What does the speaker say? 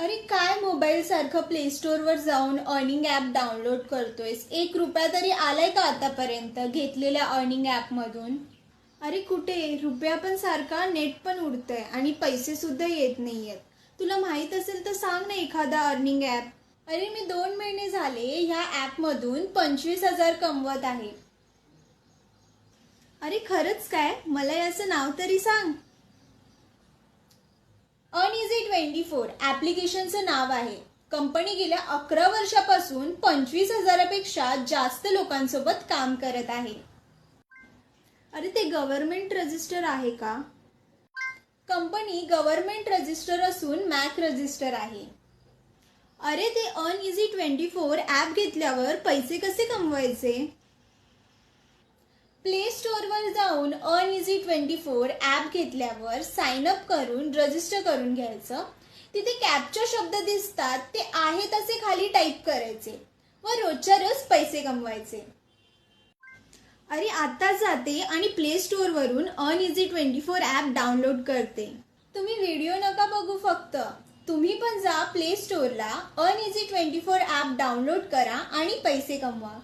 अरे काय मोबाईल सारखं प्ले स्टोअरवर जाऊन अर्निंग ॲप डाउनलोड करतोयस? 1 रुपया तरी आलाय का आतापर्यंत घेतलेल्या अर्निंग ॲपमधून? अरे कुठे रुपया पण सारखा नेट पण उडतंय आणि पैसे सुद्धा येत नाहीयेत. तुला माहित असेल तर सांग ना एखादा अर्निंग ॲप. अरे मी 2 महिने झाले ह्या ॲपमधून 25,000 कमवत आहे. अरे खरंच काय? मला याचं नाव तरी सांग. Earn-Easy24 ॲप्लिकेशनचं नाव आहे. कंपनी गेल्या 11 वर्षापासून 25,000पेक्षा जास्त लोकांसोबत काम करत आहे. अरे ते गव्हर्नमेंट रजिस्टर आहे का? कंपनी गव्हर्नमेंट रजिस्टर असून मॅक रजिस्टर आहे. अरे ते Earn-Easy24 ॲप घेतल्यावर पैसे कसे कमवायचे? प्ले स्टोअरवर जाऊन Earn-Easy24 ॲप घेतल्यावर साइन अप करून रजिस्टर करून घ्यायचं. तिथे कॅप्चा शब्द दिसतात ते आहे तसे खाली टाईप करायचे व रोजच्या रोज पैसे कमवायचे. अरे आता जाते आणि प्ले स्टोअरवरून Earn-Easy24 ॲप डाउनलोड करते. तुम्ही व्हिडिओ नका बघू फक्त. तुम्ही पण जा प्ले स्टोअरला Earn-Easy24 ॲप डाउनलोड करा आणि पैसे कमवा.